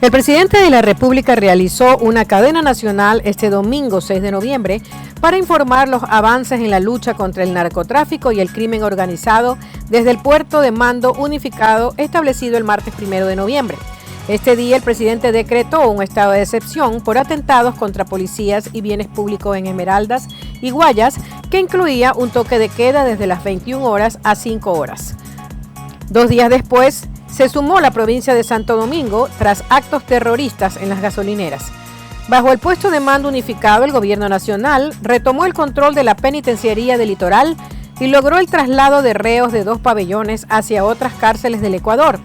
El presidente de la República realizó una cadena nacional este domingo 6 de noviembre para informar los avances en la lucha contra el narcotráfico y el crimen organizado desde el puerto de mando unificado establecido el martes 1 de noviembre. Este día el presidente decretó un estado de excepción por atentados contra policías y bienes públicos en Esmeraldas y Guayas, que incluía un toque de queda desde las 21 horas a 5 horas. 2 días después, se sumó la provincia de Santo Domingo tras actos terroristas en las gasolineras. Bajo el puesto de mando unificado, el gobierno nacional retomó el control de la penitenciaría del Litoral y logró el traslado de reos de 2 pabellones hacia otras cárceles del Ecuador.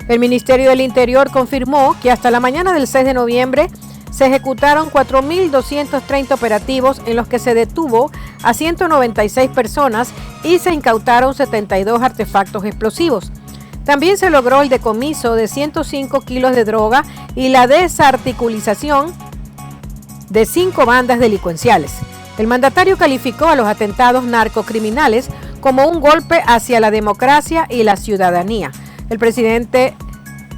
El Ministerio del Interior confirmó que hasta la mañana del 6 de noviembre se ejecutaron 4.230 operativos en los que se detuvo a 196 personas y se incautaron 72 artefactos explosivos. También se logró el decomiso de 105 kilos de droga y la desarticulización de 5 bandas delincuenciales. El mandatario calificó a los atentados narcocriminales como un golpe hacia la democracia y la ciudadanía. El presidente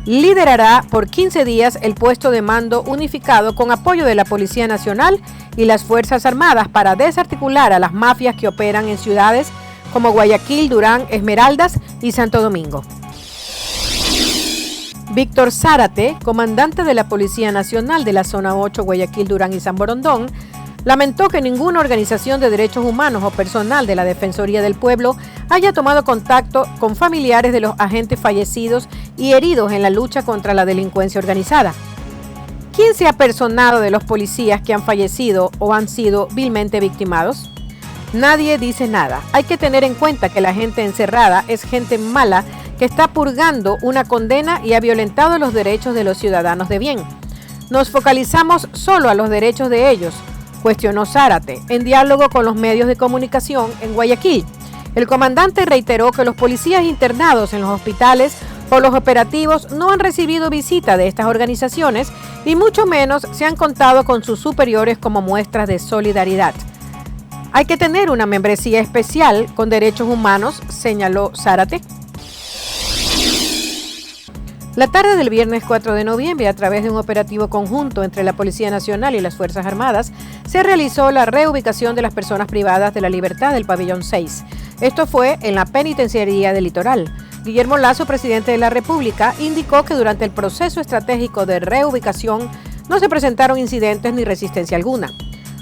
liderará por 15 días el puesto de mando unificado con apoyo de la Policía Nacional y las Fuerzas Armadas para desarticular a las mafias que operan en ciudades como Guayaquil, Durán, Esmeraldas y Santo Domingo. Víctor Zárate, comandante de la Policía Nacional de la Zona 8, Guayaquil, Durán y San Borondón, lamentó que ninguna organización de derechos humanos o personal de la Defensoría del Pueblo haya tomado contacto con familiares de los agentes fallecidos y heridos en la lucha contra la delincuencia organizada. ¿Quién se ha personado de los policías que han fallecido o han sido vilmente victimados? Nadie dice nada. Hay que tener en cuenta que la gente encerrada es gente mala que está purgando una condena y ha violentado los derechos de los ciudadanos de bien. Nos focalizamos solo a los derechos de ellos, cuestionó Zárate, en diálogo con los medios de comunicación en Guayaquil. El comandante reiteró que los policías internados en los hospitales por los operativos no han recibido visita de estas organizaciones y mucho menos se han contado con sus superiores como muestras de solidaridad. Hay que tener una membresía especial con derechos humanos, señaló Zárate. La tarde del viernes 4 de noviembre, a través de un operativo conjunto entre la Policía Nacional y las Fuerzas Armadas, se realizó la reubicación de las personas privadas de la libertad del pabellón 6. Esto fue en la penitenciaría del Litoral. Guillermo Lasso, presidente de la República, indicó que durante el proceso estratégico de reubicación no se presentaron incidentes ni resistencia alguna.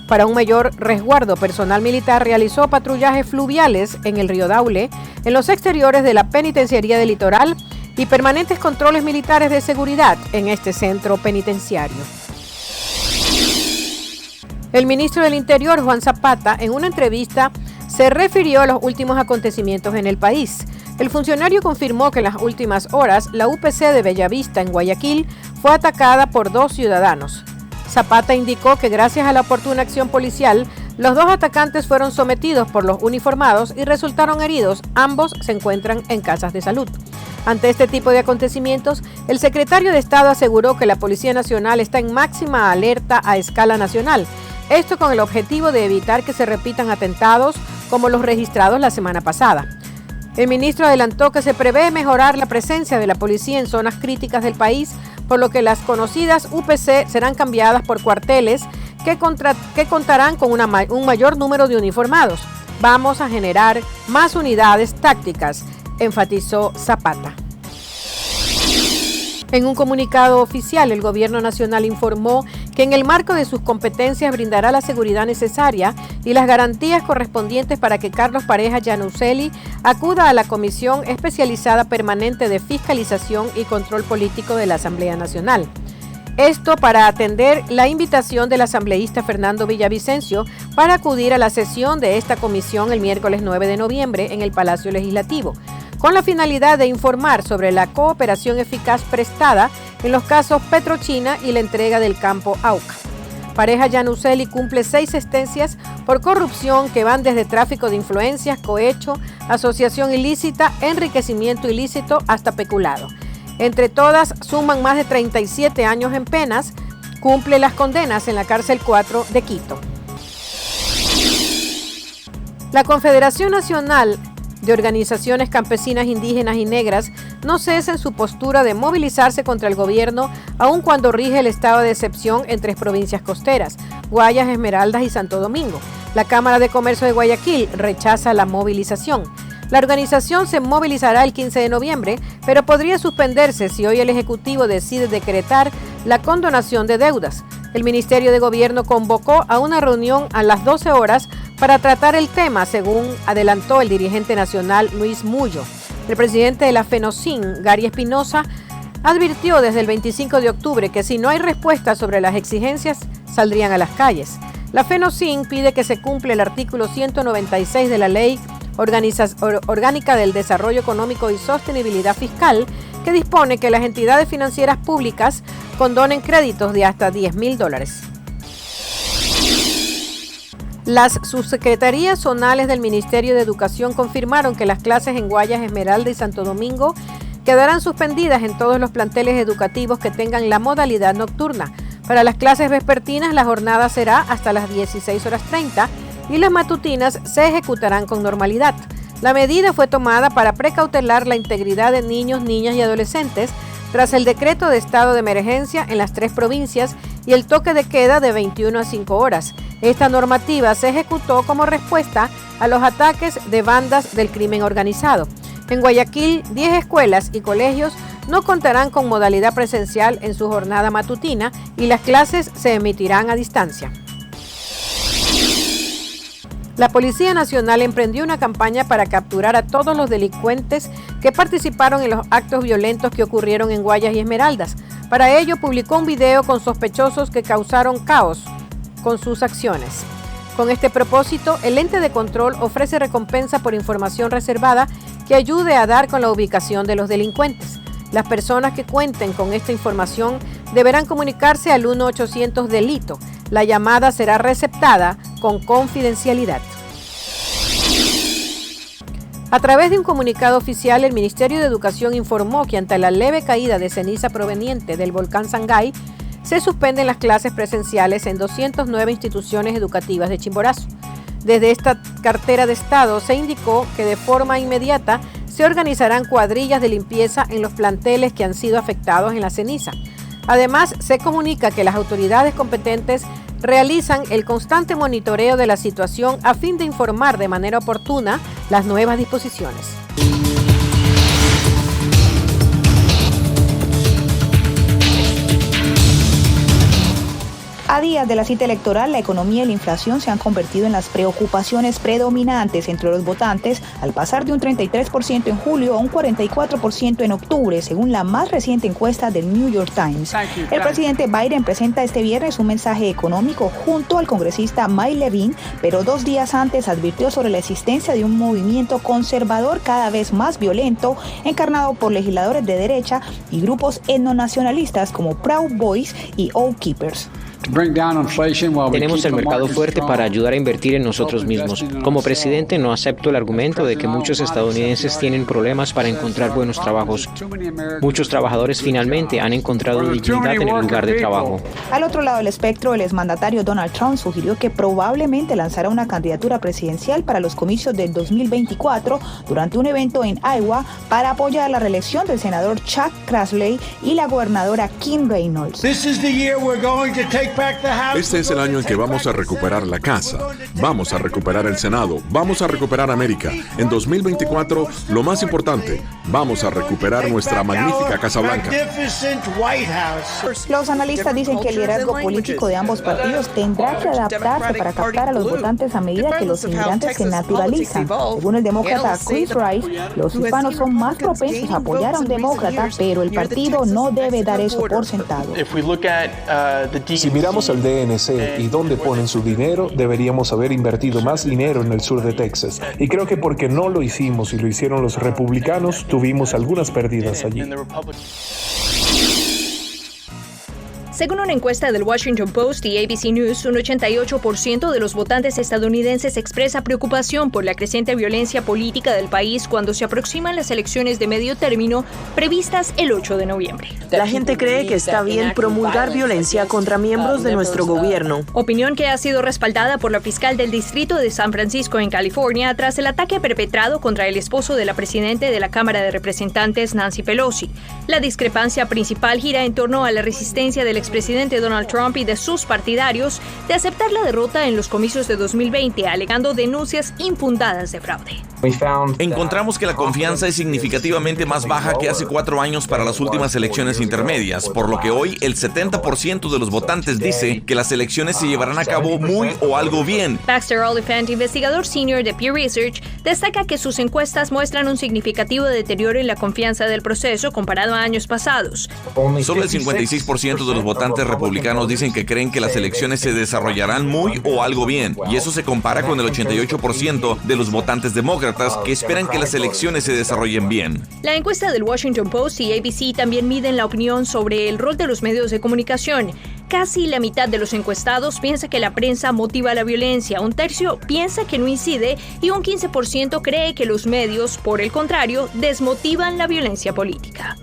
Para un mayor resguardo, personal militar realizó patrullajes fluviales en el río Daule, en los exteriores de la penitenciaría del Litoral y permanentes controles militares de seguridad en este centro penitenciario. El ministro del Interior, Juan Zapata, en una entrevista se refirió a los últimos acontecimientos en el país. El funcionario confirmó que en las últimas horas la UPC de Bellavista en Guayaquil fue atacada por 2 ciudadanos. Zapata indicó que gracias a la oportuna acción policial, los 2 atacantes fueron sometidos por los uniformados y resultaron heridos. Ambos se encuentran en casas de salud. Ante este tipo de acontecimientos, el secretario de Estado aseguró que la Policía Nacional está en máxima alerta a escala nacional. Esto con el objetivo de evitar que se repitan atentados como los registrados la semana pasada. El ministro adelantó que se prevé mejorar la presencia de la policía en zonas críticas del país, por lo que las conocidas UPC serán cambiadas por cuarteles que contarán con un mayor número de uniformados. Vamos a generar más unidades tácticas, enfatizó Zapata. En un comunicado oficial, el Gobierno Nacional informó que en el marco de sus competencias brindará la seguridad necesaria y las garantías correspondientes para que Carlos Pareja Yannuzeli acuda a la Comisión Especializada Permanente de Fiscalización y Control Político de la Asamblea Nacional. Esto para atender la invitación del asambleísta Fernando Villavicencio para acudir a la sesión de esta comisión el miércoles 9 de noviembre en el Palacio Legislativo, con la finalidad de informar sobre la cooperación eficaz prestada en los casos Petrochina y la entrega del campo Auca. Pareja Yannuzeli cumple 6 sentencias por corrupción que van desde tráfico de influencias, cohecho, asociación ilícita, enriquecimiento ilícito hasta peculado. Entre todas suman más de 37 años en penas. Cumple las condenas en la cárcel 4 de Quito. La Confederación Nacional de organizaciones campesinas, indígenas y negras no cesa en su postura de movilizarse contra el gobierno, aun cuando rige el estado de excepción en 3 provincias costeras, Guayas, Esmeraldas y Santo Domingo. La Cámara de Comercio de Guayaquil rechaza la movilización. La organización se movilizará el 15 de noviembre, pero podría suspenderse si hoy el Ejecutivo decide decretar la condonación de deudas. El Ministerio de Gobierno convocó a una reunión a las 12 horas para tratar el tema, según adelantó el dirigente nacional Luis Mullo. El presidente de la FENOCIN, Gary Espinosa, advirtió desde el 25 de octubre que si no hay respuesta sobre las exigencias, saldrían a las calles. La FENOCIN pide que se cumpla el artículo 196 de la Ley Orgánica del Desarrollo Económico y Sostenibilidad Fiscal, que dispone que las entidades financieras públicas condonen créditos de hasta $10,000. Las subsecretarías zonales del Ministerio de Educación confirmaron que las clases en Guayas, Esmeralda y Santo Domingo quedarán suspendidas en todos los planteles educativos que tengan la modalidad nocturna. Para las clases vespertinas, la jornada será hasta las 16:30 y las matutinas se ejecutarán con normalidad. La medida fue tomada para precautelar la integridad de niños, niñas y adolescentes tras el decreto de estado de emergencia en las 3 provincias y el toque de queda de 21 a 5 horas. Esta normativa se ejecutó como respuesta a los ataques de bandas del crimen organizado. En Guayaquil, 10 escuelas y colegios no contarán con modalidad presencial en su jornada matutina y las clases se emitirán a distancia. La Policía Nacional emprendió una campaña para capturar a todos los delincuentes que participaron en los actos violentos que ocurrieron en Guayas y Esmeraldas. Para ello, publicó un video con sospechosos que causaron caos con sus acciones. Con este propósito, el ente de control ofrece recompensa por información reservada que ayude a dar con la ubicación de los delincuentes. Las personas que cuenten con esta información deberán comunicarse al 1-800-DELITO. La llamada será receptada con confidencialidad. A través de un comunicado oficial, el Ministerio de Educación informó que ante la leve caída de ceniza proveniente del volcán Sangay, se suspenden las clases presenciales en 209 instituciones educativas de Chimborazo. Desde esta cartera de Estado se indicó que de forma inmediata se organizarán cuadrillas de limpieza en los planteles que han sido afectados en la ceniza. Además, se comunica que las autoridades competentes realizan el constante monitoreo de la situación a fin de informar de manera oportuna las nuevas disposiciones. A días de la cita electoral, la economía y la inflación se han convertido en las preocupaciones predominantes entre los votantes, al pasar de un 33% en julio a un 44% en octubre, según la más reciente encuesta del New York Times. El presidente Biden presenta este viernes un mensaje económico junto al congresista Mike Levine, pero 2 días antes advirtió sobre la existencia de un movimiento conservador cada vez más violento, encarnado por legisladores de derecha y grupos etnonacionalistas como Proud Boys y Oath Keepers. Tenemos el mercado fuerte para ayudar a invertir en nosotros mismos. Como presidente, no acepto el argumento de que muchos estadounidenses tienen problemas para encontrar buenos trabajos. Muchos trabajadores finalmente han encontrado dignidad en el lugar de trabajo. Al otro lado del espectro, el exmandatario Donald Trump sugirió que probablemente lanzará una candidatura presidencial para los comicios del 2024 durante un evento en Iowa para apoyar la reelección del senador Chuck Grassley y la gobernadora Kim Reynolds. Este es el año en que vamos a recuperar la casa, vamos a recuperar el Senado, vamos a recuperar América. En 2024, lo más importante, vamos a recuperar nuestra magnífica Casa Blanca. Los analistas dicen que el liderazgo político de ambos partidos tendrá que adaptarse para captar a los votantes a medida que los inmigrantes se naturalizan. Según el demócrata Chris Rice, los hispanos son más propensos a apoyar a un demócrata, pero el partido no debe dar eso por sentado. Si miramos al DNC y dónde ponen su dinero, deberíamos haber invertido más dinero en el sur de Texas. Y creo que porque no lo hicimos y lo hicieron los republicanos, tuvimos algunas pérdidas allí. Según una encuesta del Washington Post y ABC News, un 88% de los votantes estadounidenses expresa preocupación por la creciente violencia política del país cuando se aproximan las elecciones de medio término previstas el 8 de noviembre. La gente cree que está bien promulgar violencia contra miembros de nuestro gobierno. Opinión que ha sido respaldada por la fiscal del distrito de San Francisco en California tras el ataque perpetrado contra el esposo de la presidenta de la Cámara de Representantes, Nancy Pelosi. La discrepancia principal gira en torno a la resistencia del expresidente Donald Trump y de sus partidarios de aceptar la derrota en los comicios de 2020, alegando denuncias infundadas de fraude. Encontramos que la confianza es significativamente más baja que hace 4 años para las últimas elecciones intermedias, por lo que hoy el 70% de los votantes dice que las elecciones se llevarán a cabo muy o algo bien. Baxter Oliphant, investigador senior de Pew Research, destaca que sus encuestas muestran un significativo deterioro en la confianza del proceso comparado a años pasados. Solo el 56% de los votantes republicanos dicen que creen que las elecciones se desarrollarán muy o algo bien, y eso se compara con el 88% de los votantes demócratas que esperan que las elecciones se desarrollen bien. La encuesta del Washington Post y ABC también miden la opinión sobre el rol de los medios de comunicación. Casi la mitad de los encuestados piensa que la prensa motiva la violencia, un tercio piensa que no incide y un 15% cree que los medios, por el contrario, desmotivan la violencia política.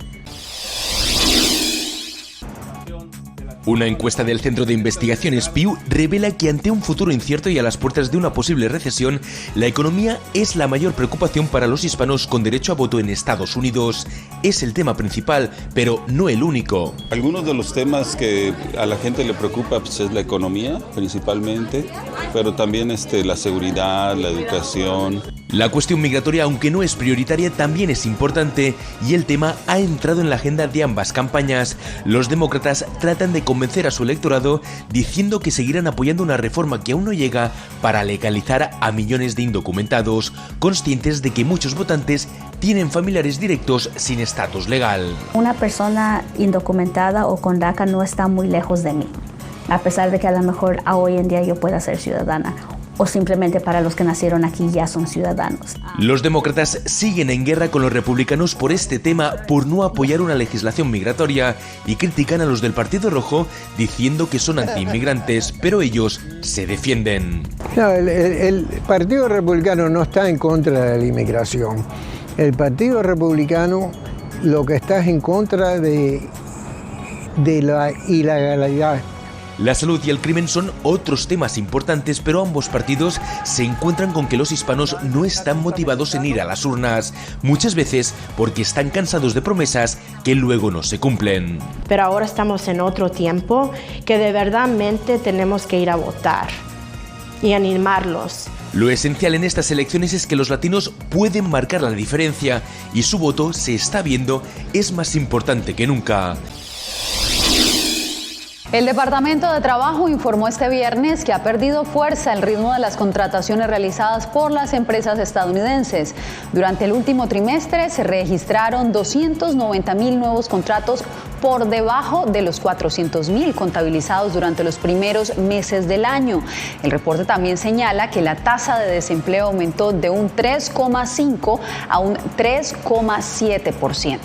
Una encuesta del Centro de Investigaciones Pew revela que ante un futuro incierto y a las puertas de una posible recesión, la economía es la mayor preocupación para los hispanos con derecho a voto en Estados Unidos. Es el tema principal, pero no el único. Algunos de los temas que a la gente le preocupa pues, es la economía, principalmente, pero también la seguridad, la educación. La cuestión migratoria, aunque no es prioritaria, también es importante y el tema ha entrado en la agenda de ambas campañas. Los demócratas tratan de convencer a su electorado diciendo que seguirán apoyando una reforma que aún no llega para legalizar a millones de indocumentados, conscientes de que muchos votantes tienen familiares directos sin estatus legal. Una persona indocumentada o con DACA no está muy lejos de mí, a pesar de que a lo mejor hoy en día yo pueda ser ciudadana. O simplemente para los que nacieron aquí ya son ciudadanos. Los demócratas siguen en guerra con los republicanos por este tema, por no apoyar una legislación migratoria, y critican a los del Partido Rojo diciendo que son antiinmigrantes, pero ellos se defienden. No, el Partido Republicano no está en contra de la inmigración. El Partido Republicano lo que está es en contra de la ilegalidad. La salud y el crimen son otros temas importantes, pero ambos partidos se encuentran con que los hispanos no están motivados en ir a las urnas, muchas veces porque están cansados de promesas que luego no se cumplen. Pero ahora estamos en otro tiempo que de verdadmente tenemos que ir a votar y animarlos. Lo esencial en estas elecciones es que los latinos pueden marcar la diferencia y su voto, se está viendo, es más importante que nunca. El Departamento de Trabajo informó este viernes que ha perdido fuerza el ritmo de las contrataciones realizadas por las empresas estadounidenses. Durante el último trimestre se registraron 290,000 nuevos contratos por debajo de los 400,000 contabilizados durante los primeros meses del año. El reporte también señala que la tasa de desempleo aumentó de un 3,5% a un 3,7%.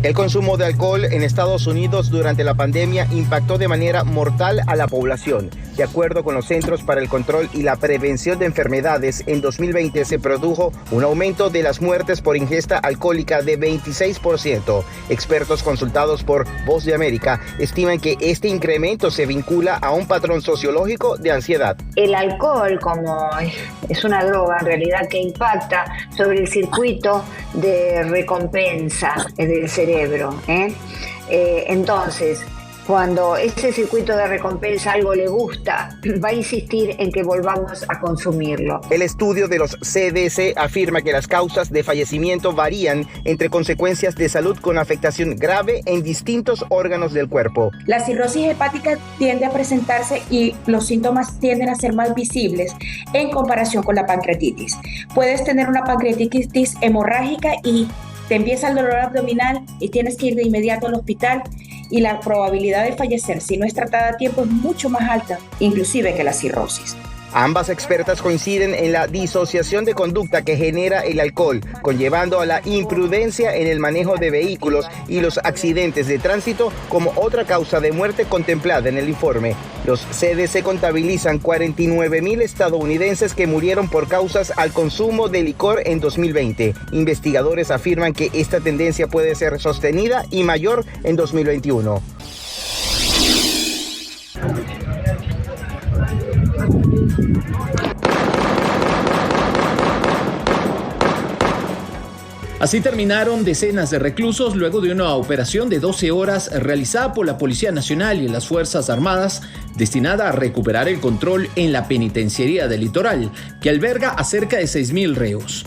El consumo de alcohol en Estados Unidos durante la pandemia impactó de manera mortal a la población. De acuerdo con los Centros para el Control y la Prevención de Enfermedades, en 2020 se produjo un aumento de las muertes por ingesta alcohólica de 26%. Expertos consultados por Voz de América estiman que este incremento se vincula a un patrón sociológico de ansiedad. El alcohol, como es una droga en realidad que impacta sobre el circuito de recompensa del cerebro. Entonces, cuando ese circuito de recompensa algo le gusta, va a insistir en que volvamos a consumirlo. El estudio de los CDC afirma que las causas de fallecimiento varían entre consecuencias de salud con afectación grave en distintos órganos del cuerpo. La cirrosis hepática tiende a presentarse y los síntomas tienden a ser más visibles en comparación con la pancreatitis. Puedes tener una pancreatitis hemorrágica y te empieza el dolor abdominal y tienes que ir de inmediato al hospital, y la probabilidad de fallecer si no es tratada a tiempo es mucho más alta, inclusive que la cirrosis. Ambas expertas coinciden en la disociación de conducta que genera el alcohol, conllevando a la imprudencia en el manejo de vehículos y los accidentes de tránsito como otra causa de muerte contemplada en el informe. Los CDC contabilizan 49,000 estadounidenses que murieron por causas al consumo de licor en 2020. Investigadores afirman que esta tendencia puede ser sostenida y mayor en 2021. Así terminaron decenas de reclusos luego de una operación de 12 horas realizada por la Policía Nacional y las Fuerzas Armadas destinada a recuperar el control en la penitenciaría del Litoral, que alberga a cerca de 6,000 reos.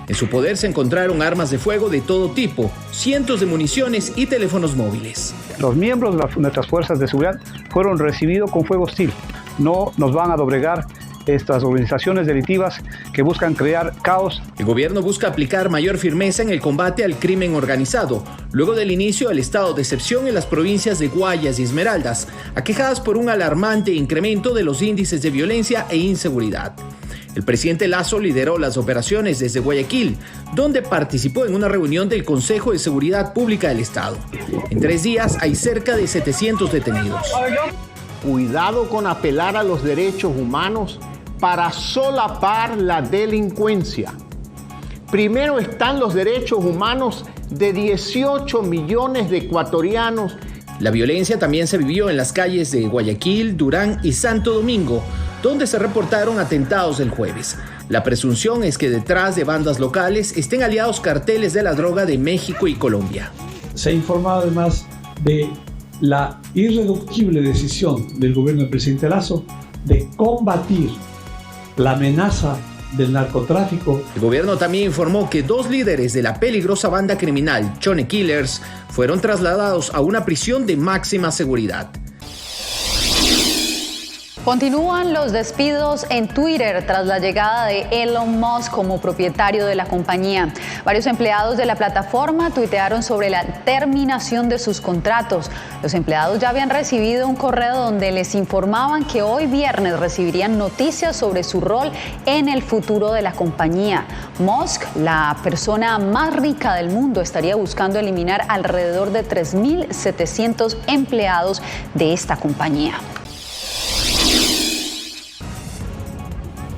En su poder se encontraron armas de fuego de todo tipo, cientos de municiones y teléfonos móviles. Los miembros de nuestras fuerzas de seguridad fueron recibidos con fuego hostil. No nos van a doblegar estas organizaciones delictivas que buscan crear caos. El gobierno busca aplicar mayor firmeza en el combate al crimen organizado, luego del inicio del estado de excepción en las provincias de Guayas y Esmeraldas, aquejadas por un alarmante incremento de los índices de violencia e inseguridad. El presidente Lasso lideró las operaciones desde Guayaquil, donde participó en una reunión del Consejo de Seguridad Pública del Estado. En 3 días hay cerca de 700 detenidos. Cuidado con apelar a los derechos humanos para solapar la delincuencia. Primero están los derechos humanos de 18 millones de ecuatorianos. La violencia también se vivió en las calles de Guayaquil, Durán y Santo Domingo, donde se reportaron atentados el jueves. La presunción es que detrás de bandas locales estén aliados carteles de la droga de México y Colombia. Se ha informado además de la irreductible decisión del gobierno del presidente Lasso de combatir la amenaza del narcotráfico. El gobierno también informó que 2 líderes de la peligrosa banda criminal Chone Killers fueron trasladados a una prisión de máxima seguridad. Continúan los despidos en Twitter tras la llegada de Elon Musk como propietario de la compañía. Varios empleados de la plataforma tuitearon sobre la terminación de sus contratos. Los empleados ya habían recibido un correo donde les informaban que hoy viernes recibirían noticias sobre su rol en el futuro de la compañía. Musk, la persona más rica del mundo, estaría buscando eliminar alrededor de 3.700 empleados de esta compañía.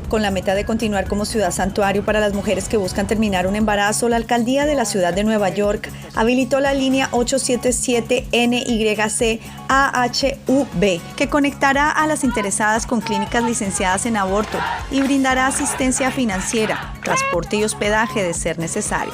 Con la meta de continuar como ciudad santuario para las mujeres que buscan terminar un embarazo, la alcaldía de la ciudad de Nueva York habilitó la línea 877-NYC-AHUB, que conectará a las interesadas con clínicas licenciadas en aborto y brindará asistencia financiera, transporte y hospedaje de ser necesario.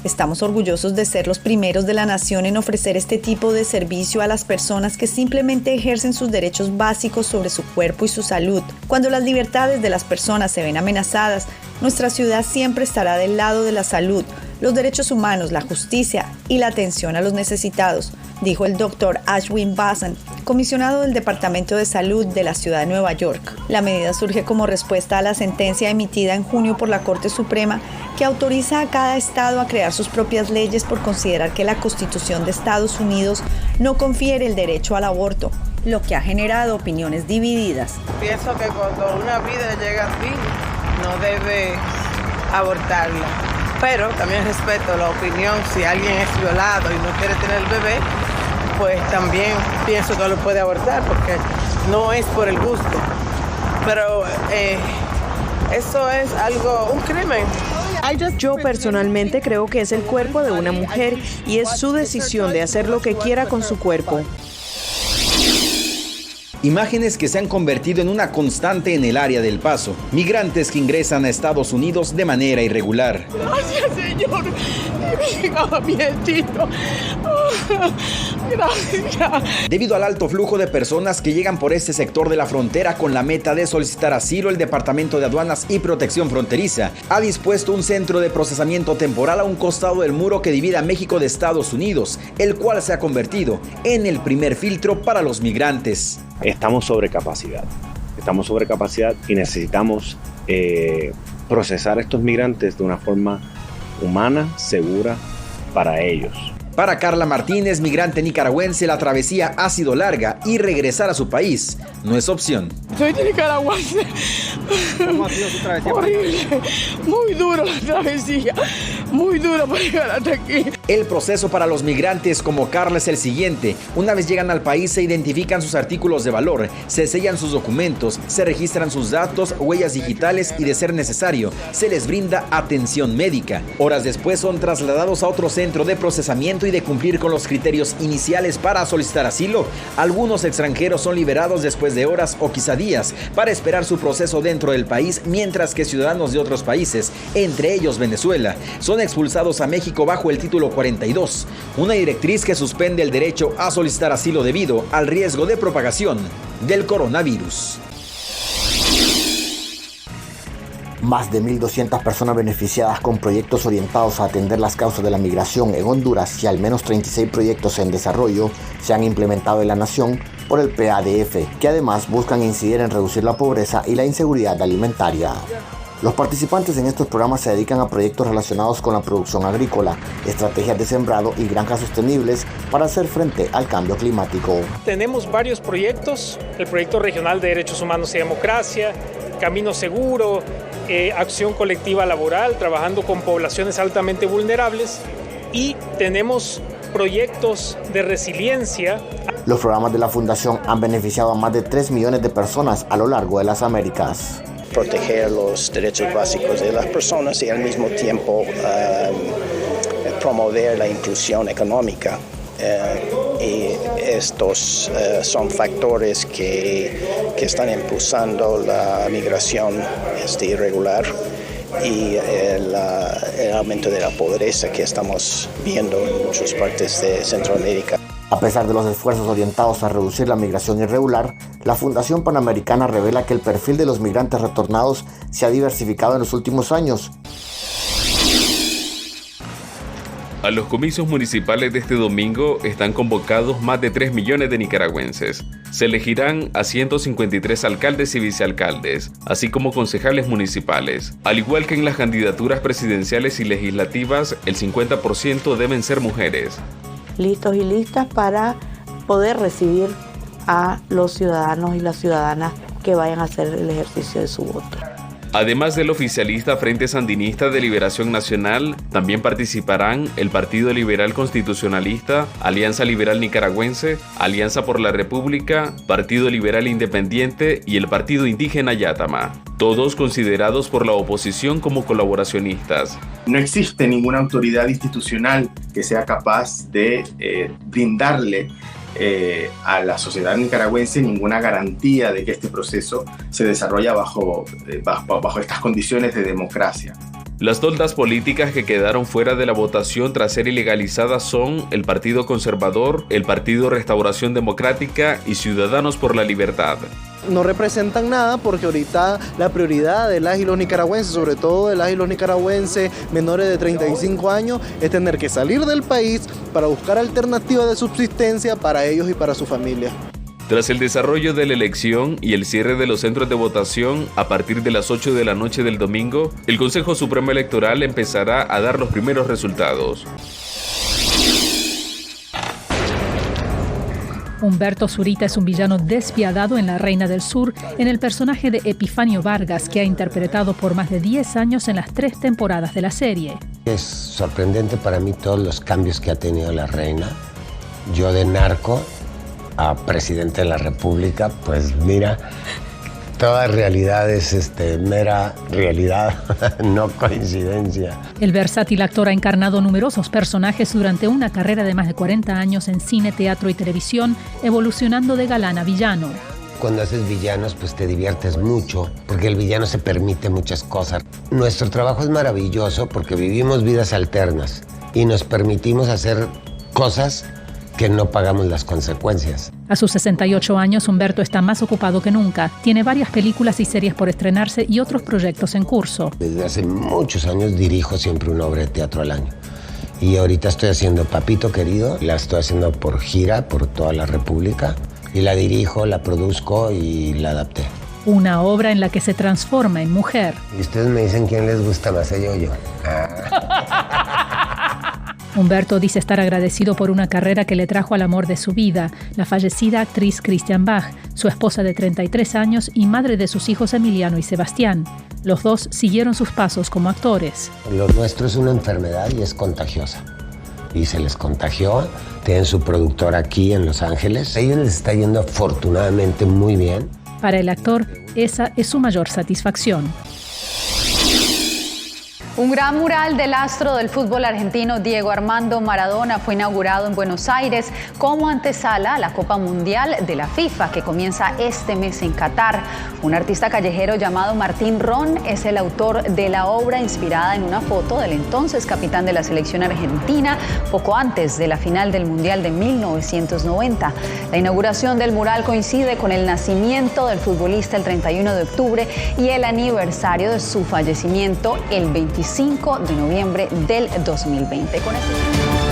Estamos orgullosos de ser los primeros de la nación en ofrecer este tipo de servicio a las personas que simplemente ejercen sus derechos básicos sobre su cuerpo y su salud. Cuando las libertades de las personas se ven amenazadas, nuestra ciudad siempre estará del lado de la salud, los derechos humanos, la justicia y la atención a los necesitados, dijo el Dr. Ashwin Vasan, comisionado del Departamento de Salud de la ciudad de Nueva York. La medida surge como respuesta a la sentencia emitida en junio por la Corte Suprema que autoriza a cada estado a crear sus propias leyes por considerar que la Constitución de Estados Unidos no confiere el derecho al aborto, lo que ha generado opiniones divididas. Pienso que cuando una vida llega a ti, no debe abortarla. Pero también respeto la opinión, si alguien es violado y no quiere tener el bebé, pues también pienso que lo puede abortar porque no es por el gusto. Pero eso es un crimen. Yo personalmente creo que es el cuerpo de una mujer y es su decisión de hacer lo que quiera con su cuerpo. Imágenes que se han convertido en una constante en el área del Paso. Migrantes que ingresan a Estados Unidos de manera irregular. Gracias, Señor. Miedito. Gracias. Debido al alto flujo de personas que llegan por este sector de la frontera con la meta de solicitar asilo, el Departamento de Aduanas y Protección Fronteriza ha dispuesto un centro de procesamiento temporal a un costado del muro que divide a México de Estados Unidos, el cual se ha convertido en el primer filtro para los migrantes. Estamos sobre capacidad y necesitamos procesar a estos migrantes de una forma humana, segura para ellos. Para Carla Martínez, migrante nicaragüense, la travesía ha sido larga y regresar a su país no es opción. Soy de Nicaragua, ¿Cómo ha sido su travesía? Horrible, muy dura la travesía, muy dura para llegar hasta aquí. El proceso para los migrantes como Carla es el siguiente. Una vez llegan al país se identifican sus artículos de valor, se sellan sus documentos, se registran sus datos, huellas digitales y de ser necesario, se les brinda atención médica. Horas después son trasladados a otro centro de procesamiento y de cumplir con los criterios iniciales para solicitar asilo. Algunos extranjeros son liberados después de horas o quizá días para esperar su proceso dentro del país, mientras que ciudadanos de otros países, entre ellos Venezuela, son expulsados a México bajo el título 42, una directriz que suspende el derecho a solicitar asilo debido al riesgo de propagación del coronavirus. Más de 1.200 personas beneficiadas con proyectos orientados a atender las causas de la migración en Honduras y al menos 36 proyectos en desarrollo se han implementado en la nación por el PADF, que además buscan incidir en reducir la pobreza y la inseguridad alimentaria. Los participantes en estos programas se dedican a proyectos relacionados con la producción agrícola, estrategias de sembrado y granjas sostenibles para hacer frente al cambio climático. Tenemos varios proyectos, el proyecto regional de Derechos Humanos y Democracia, Camino Seguro, acción colectiva laboral, trabajando con poblaciones altamente vulnerables, y tenemos proyectos de resiliencia. Los programas de la Fundación han beneficiado a más de 3 millones de personas a lo largo de las Américas. Proteger los derechos básicos de las personas y al mismo tiempo promover la inclusión económica. Y estos son factores que están impulsando la migración irregular y el aumento de la pobreza que estamos viendo en muchas partes de Centroamérica. A pesar de los esfuerzos orientados a reducir la migración irregular, la Fundación Panamericana revela que el perfil de los migrantes retornados se ha diversificado en los últimos años. A los comicios municipales de este domingo están convocados más de 3 millones de nicaragüenses. Se elegirán a 153 alcaldes y vicealcaldes, así como concejales municipales. Al igual que en las candidaturas presidenciales y legislativas, el 50% deben ser mujeres. Listos y listas para poder recibir a los ciudadanos y las ciudadanas que vayan a hacer el ejercicio de su voto. Además del oficialista Frente Sandinista de Liberación Nacional, también participarán el Partido Liberal Constitucionalista, Alianza Liberal Nicaragüense, Alianza por la República, Partido Liberal Independiente y el Partido Indígena Yátama, todos considerados por la oposición como colaboracionistas. No existe ninguna autoridad institucional que sea capaz de brindarle a la sociedad nicaragüense ninguna garantía de que este proceso se desarrolla bajo estas condiciones de democracia. Las toldas políticas que quedaron fuera de la votación tras ser ilegalizadas son el Partido Conservador, el Partido Restauración Democrática y Ciudadanos por la Libertad. No representan nada porque ahorita la prioridad de las y los nicaragüenses, sobre todo de las y los nicaragüenses menores de 35 años, es tener que salir del país para buscar alternativas de subsistencia para ellos y para su familia. Tras el desarrollo de la elección y el cierre de los centros de votación a partir de las 8 de la noche del domingo, el Consejo Supremo Electoral empezará a dar los primeros resultados. Humberto Zurita es un villano despiadado en La Reina del Sur, en el personaje de Epifanio Vargas, que ha interpretado por más de 10 años en las 3 temporadas de la serie. Es sorprendente para mí todos los cambios que ha tenido la reina. Yo de narco a presidente de la República, pues mira, toda realidad es mera realidad, no coincidencia. El versátil actor ha encarnado numerosos personajes durante una carrera de más de 40 años en cine, teatro y televisión, evolucionando de galán a villano. Cuando haces villanos, pues te diviertes mucho, porque el villano se permite muchas cosas. Nuestro trabajo es maravilloso porque vivimos vidas alternas y nos permitimos hacer cosas que no pagamos las consecuencias. A sus 68 años, Humberto está más ocupado que nunca. Tiene varias películas y series por estrenarse y otros proyectos en curso. Desde hace muchos años dirijo siempre una obra de teatro al año. Y ahorita estoy haciendo Papito Querido. La estoy haciendo por gira, por toda la República. Y la dirijo, la produzco y la adapté. Una obra en la que se transforma en mujer. Y ustedes me dicen quién les gusta más, ella o yo. Humberto dice estar agradecido por una carrera que le trajo al amor de su vida, la fallecida actriz Christian Bach, su esposa de 33 años y madre de sus hijos Emiliano y Sebastián. Los dos siguieron sus pasos como actores. Lo nuestro es una enfermedad y es contagiosa. Y se les contagió, tienen su productor aquí en Los Ángeles. A ellos les está yendo afortunadamente muy bien. Para el actor, esa es su mayor satisfacción. Un gran mural del astro del fútbol argentino Diego Armando Maradona fue inaugurado en Buenos Aires como antesala a la Copa Mundial de la FIFA que comienza este mes en Qatar. Un artista callejero llamado Martín Ron es el autor de la obra inspirada en una foto del entonces capitán de la selección argentina poco antes de la final del Mundial de 1990. La inauguración del mural coincide con el nacimiento del futbolista el 31 de octubre y el aniversario de su fallecimiento el 25 de noviembre del 2020. Con este...